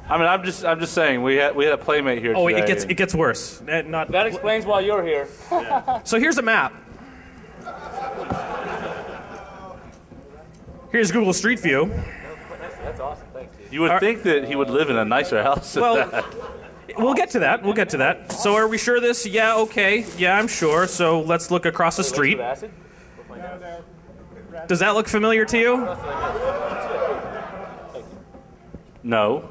I mean, I'm just saying we had a playmate here. Oh, today. it gets worse. That explains why you're here. Yeah. So here's a map. Here's Google Street View. That's awesome. Thanks, dude. You would think that he would live in a nicer house than that. We'll get to that. We'll get to that. So are we sure this? Yeah, okay. Yeah, I'm sure. So let's look across the street. Does that look familiar to you? No.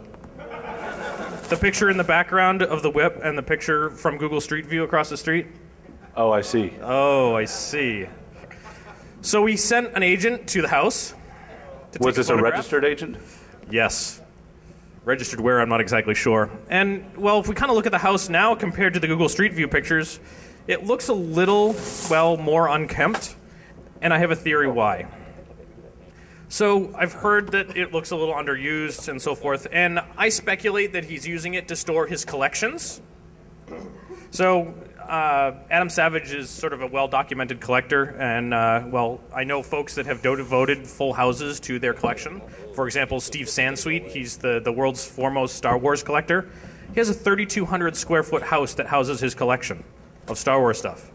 The picture in the background of the whip and the picture from Google Street View across the street? Oh, I see. Oh, I see. So we sent an agent to the house. Was this a registered agent? Yes. Registered where, I'm not exactly sure. And, well, if we kind of look at the house now compared to the Google Street View pictures, it looks a little, well, more unkempt. And I have a theory why. So I've heard that it looks a little underused and so forth, and I speculate that he's using it to store his collections. So Adam Savage is sort of a well-documented collector, and, well, I know folks that have devoted full houses to their collection. For example, Steve Sansweet, he's the world's foremost Star Wars collector. He has a 3,200 square foot house that houses his collection of Star Wars stuff.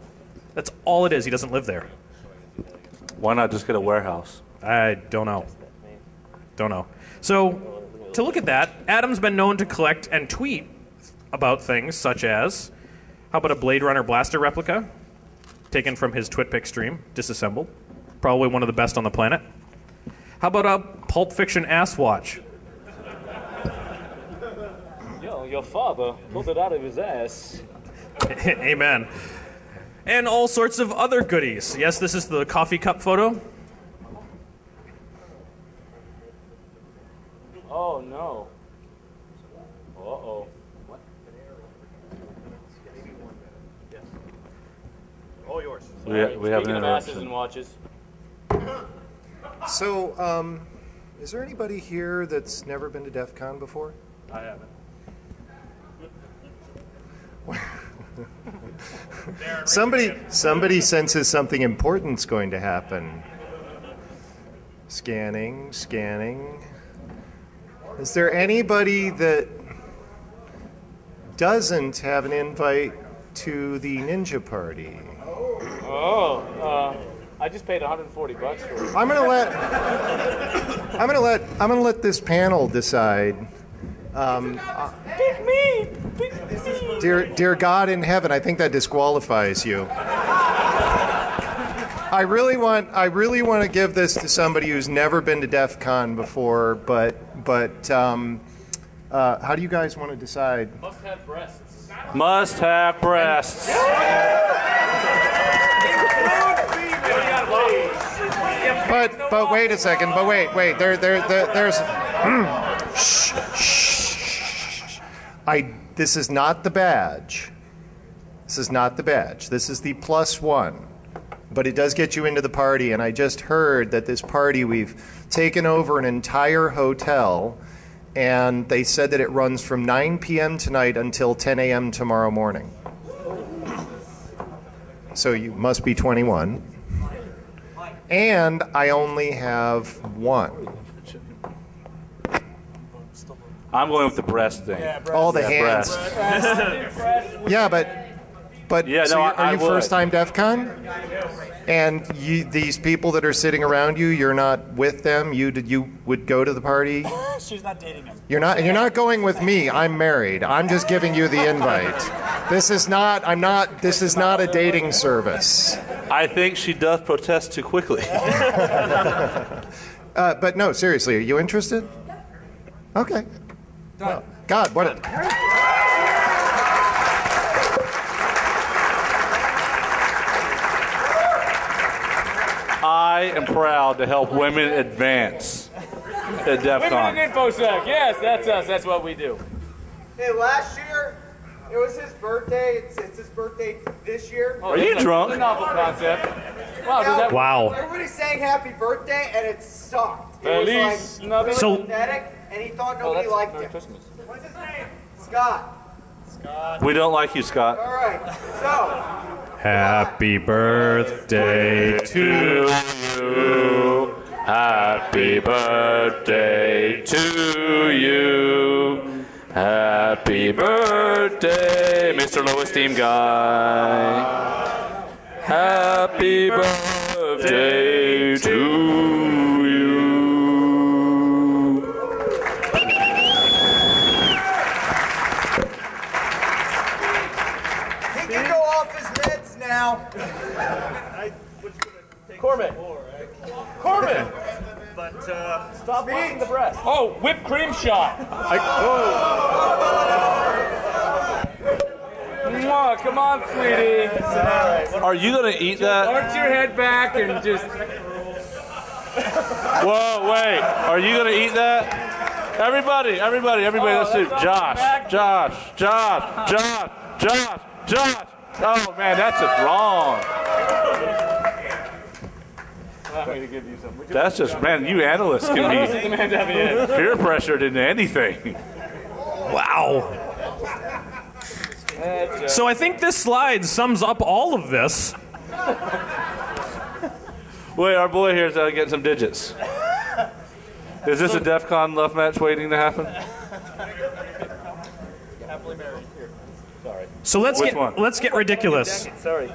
That's all it is. He doesn't live there. Why not just get a warehouse? I don't know. Don't know. So, to look at that, Adam's been known to collect and tweet about things such as, how about a Blade Runner blaster replica, taken from his TwitPic stream, disassembled, probably one of the best on the planet. How about a Pulp Fiction ass watch? Yo, your father pulled it out of his ass. Amen. And all sorts of other goodies. Yes, this is the coffee cup photo. Oh, no. Uh-oh. What? All yours. We have an Speaking of asses interruption. and watches. So, is there anybody here that's never been to Defcon before? I haven't. Somebody senses something important's going to happen. Scanning. Is there anybody that doesn't have an invite to the ninja party? I just paid $140 for it. I'm gonna let this panel decide. Pick me! Dear God in heaven, I think that disqualifies you. I really want to give this to somebody who's never been to DEF CON before, but how do you guys want to decide? Must have breasts. Must have breasts. But wait a second. But wait. There's. This is not the badge. This is not the badge. This is the +1. But it does get you into the party, and I just heard that this party, we've taken over an entire hotel, and they said that it runs from 9 p.m. tonight until 10 a.m. tomorrow morning. So you must be 21. And I only have one. I'm going with the breast thing. Yeah, All the Yeah, hands. breast. Yeah, but Yeah, so no, are you I would. first time DEF CON? And these people that are sitting around you, you're not with them. You would go to the party. She's not dating him. You're not going with me. I'm married. I'm just giving you the invite. This is not a dating service. I think she does protest too quickly. But no, seriously, are you interested? Okay. Well, God, what a... I am proud to help women advance at DEF Women CON. in InfoSec. Yes, that's us. That's what we do. Hey, last year, it was his birthday. It's his birthday this year. Are you drunk? It's a novel concept. Wow, does that Wow. Everybody sang happy birthday, and it sucked. It Feliz was like Navidad. So- pathetic, and he thought Oh, nobody that's liked Merry him. Christmas. What's his name? Scott. We don't like you, Scott. All right. So, Happy birthday to Happy birthday to you. Happy birthday, Mr. Low Esteem Guy. Happy birthday to you. He can go off his meds now. Corbin. But stop washing the breast. Oh, whipped cream shot. Mwah, come on, sweetie. Are you going to eat that? Arch your head back and just... Whoa, wait. Are you going to eat that? Everybody, let's do Josh. Oh, man, that's just wrong. That's just, man, you analysts can be peer pressured into anything. Wow. So I think this slide sums up all of this. Wait, our boy here's getting some digits. Is this a Defcon love match waiting to happen? So let's get ridiculous. Sorry.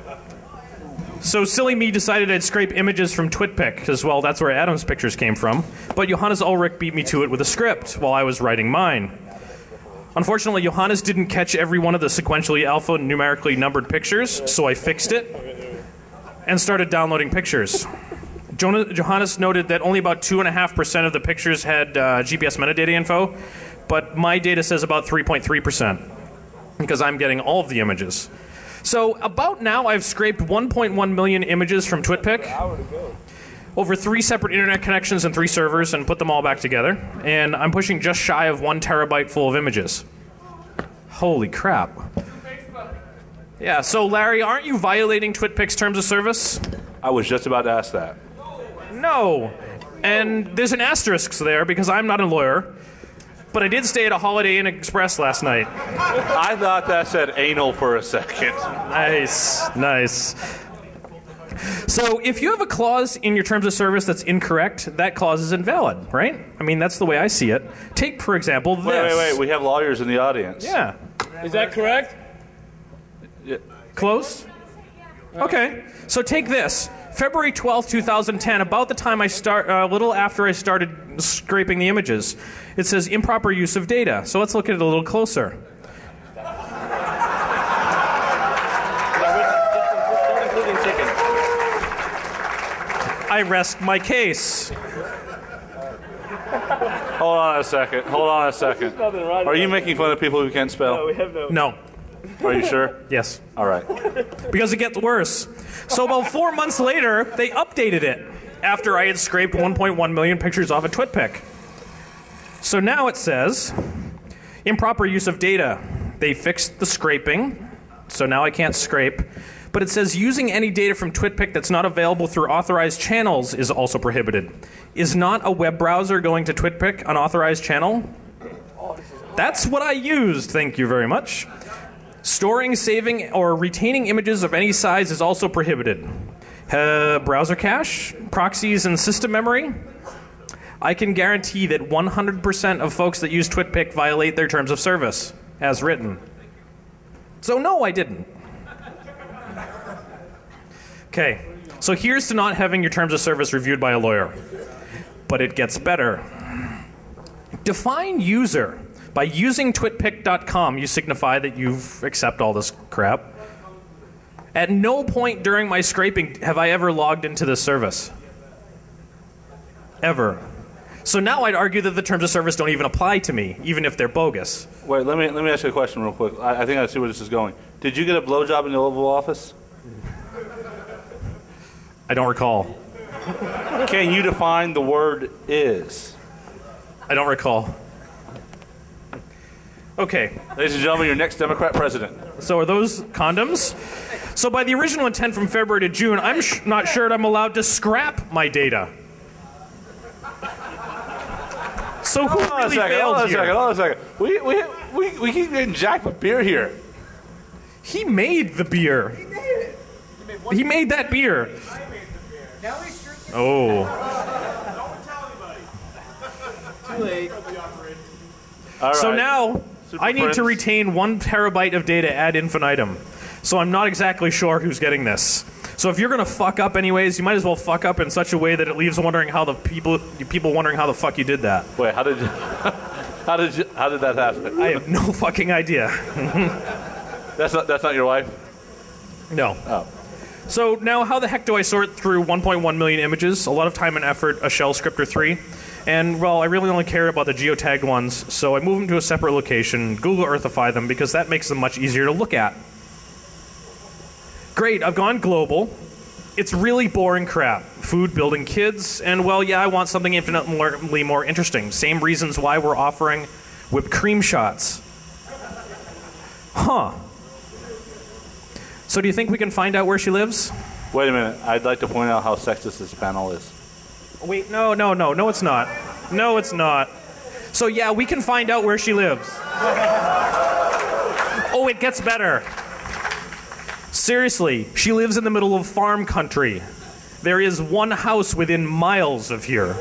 So silly me decided I'd scrape images from Twitpic, because, well, that's where Adam's pictures came from. But Johannes Ulrich beat me to it with a script while I was writing mine. Unfortunately, Johannes didn't catch every one of the sequentially alphanumerically numbered pictures, so I fixed it and started downloading pictures. Johannes noted that only about 2.5% of the pictures had GPS metadata info, but my data says about 3.3%, because I'm getting all of the images. So about now, I've scraped 1.1 million images from Twitpic over 3 separate internet connections and 3 servers, and put them all back together. And I'm pushing just shy of 1 terabyte full of images. Holy crap. Yeah, so Larry, aren't you violating Twitpic's terms of service? I was just about to ask that. No. And there's an asterisk there because I'm not a lawyer. But I did stay at a Holiday Inn Express last night. I thought that said anal for a second. Nice. So if you have a clause in your terms of service that's incorrect, that clause is invalid, right? I mean, that's the way I see it. Take, for example, this. Wait. We have lawyers in the audience. Yeah. Is that correct? Yeah. Close? Okay. So take this. February 12th, 2010, about the time a little after I started scraping the images. It says improper use of data. So let's look at it a little closer. I rest my case. Hold on a second. Are you making fun of people who can't spell? No, we have no. No. Are you sure? Yes. All right. Because it gets worse. So about 4 months later, they updated it after I had scraped 1.1 million pictures off of Twitpic. So now it says improper use of data. They fixed the scraping, so now I can't scrape. But it says using any data from Twitpic that's not available through authorized channels is also prohibited. Is not a web browser going to Twitpic an authorized channel? That's what I used, thank you very much. Storing, saving, or retaining images of any size is also prohibited. Browser cache, proxies, and system memory. I can guarantee that 100% of folks that use Twitpic violate their terms of service, as written. So no, I didn't. Okay, so here's to not having your terms of service reviewed by a lawyer. But it gets better. Define user. By using twitpic.com, you signify that you accept all this crap. At no point during my scraping have I ever logged into this service. Ever. So now I'd argue that the terms of service don't even apply to me, even if they're bogus. Wait, let me ask you a question real quick. I think I see where this is going. Did you get a blowjob in the Oval Office? I don't recall. Can you define the word is? I don't recall. Okay. Ladies and gentlemen, your next Democrat president. So are those condoms? So by the original intent from February to June, I'm not sure I'm allowed to scrap my data. So who really failed here? Hold on a second. We keep getting jacked with beer here. He made the beer. He made it. He made that beer. Now he's drinking. Oh. Too late. All right. So now, I need to retain 1 terabyte of data ad infinitum. So I'm not exactly sure who's getting this. So if you're gonna fuck up anyways, you might as well fuck up in such a way that it leaves wondering how the people wondering how the fuck you did that. Wait, how did that happen? I have no fucking idea. That's not your wife? No. Oh. So now how the heck do I sort through 1.1 million images? A lot of time and effort, a shell script or 3. And, well, I really only care about the geotagged ones, so I move them to a separate location, Google Earthify them, because that makes them much easier to look at. Great, I've gone global. It's really boring crap. Food, building kids, and, well, yeah, I want something infinitely more interesting. Same reasons why we're offering whipped cream shots. Huh. So do you think we can find out where she lives? Wait a minute. I'd like to point out how sexist this panel is. Wait, no, it's not. No, it's not. So yeah, we can find out where she lives. Oh, it gets better. Seriously, she lives in the middle of farm country. There is 1 house within miles of here.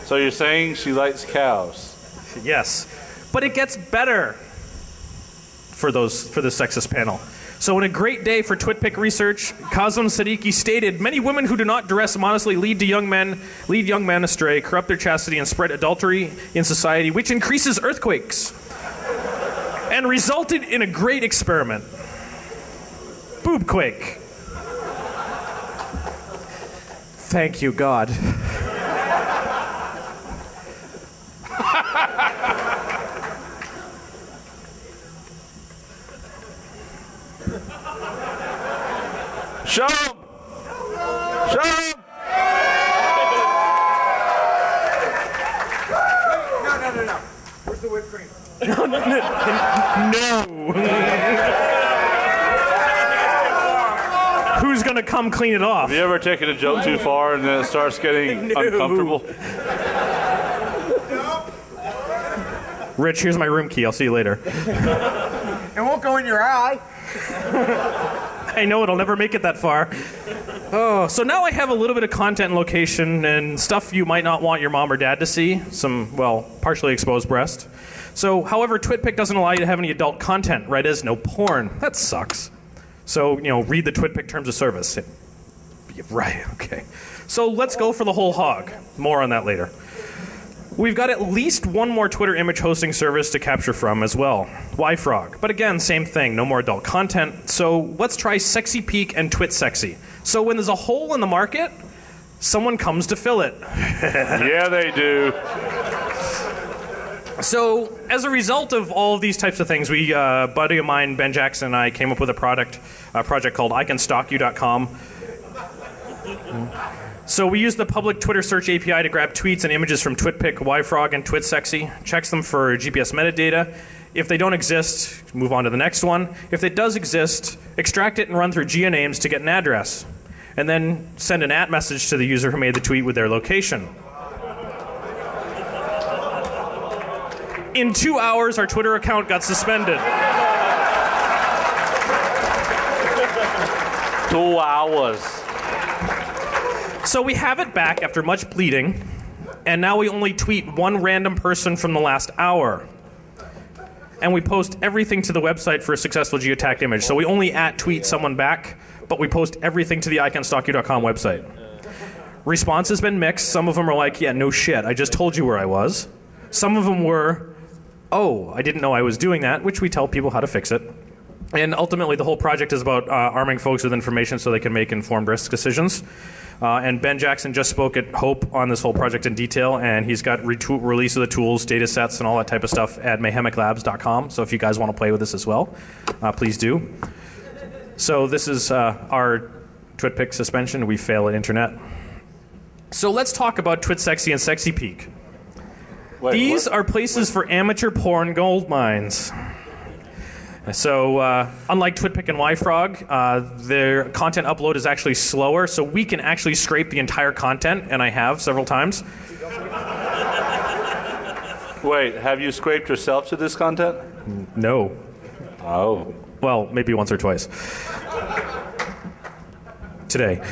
So you're saying she likes cows? Yes. But it gets better for the sexist panel. So in a great day for TwitPic research, Kazem Siddiqui stated, many women who do not dress modestly lead young men astray, corrupt their chastity, and spread adultery in society, which increases earthquakes. And resulted in a great experiment. Boobquake. Thank you, God. Show him! Show him! No. Where's the whipped cream? No. Who's gonna come clean it off? Have you ever taken a joke too far and then it starts getting uncomfortable? Rich, here's my room key. I'll see you later. It won't go in your eye. I know it'll never make it that far. Oh, so now I have a little bit of content and location and stuff you might not want your mom or dad to see. Some, well, partially exposed breast. So, however, TwitPic doesn't allow you to have any adult content, right? As no porn. That sucks. So, read the TwitPic terms of service. Right, okay. So let's go for the whole hog. More on that later. We've got at least 1 more Twitter image hosting service to capture from as well. YFrog. But again, same thing, no more adult content. So let's try Sexypeek and Twitsexy. So when there's a hole in the market, someone comes to fill it. Yeah, they do. So as a result of all of these types of things, a buddy of mine, Ben Jackson, and I came up with a project called ICanStalkYou.com. So we use the public Twitter search API to grab tweets and images from TwitPic, YFrog, and Twitsexy, checks them for GPS metadata. If they don't exist, move on to the next one. If it does exist, extract it and run through geonames to get an address. And then send an @ message to the user who made the tweet with their location. In 2 hours, our Twitter account got suspended. 2 hours. So we have it back after much pleading, and now we only tweet 1 random person from the last hour. And we post everything to the website for a successful geotagged image. So we only @tweet someone back, but we post everything to the ICanStalkYou.com website. Response has been mixed. Some of them are like, yeah, no shit, I just told you where I was. Some of them were, oh, I didn't know I was doing that, which we tell people how to fix it. And ultimately, the whole project is about arming folks with information so they can make informed risk decisions. And Ben Jackson just spoke at Hope on this whole project in detail, and he's got release of the tools, data sets, and all that type of stuff at mayhemiclabs.com. So if you guys want to play with this as well, please do. So this is our TwitPic suspension. We fail at internet. So let's talk about Twitsexy and Sexypeek. These are places for amateur porn gold mines. So, unlike TwitPic and YFrog, their content upload is actually slower, so we can actually scrape the entire content, and I have several times. Wait, have you scraped yourself to this content? No. Oh. Well, maybe once or twice. Today.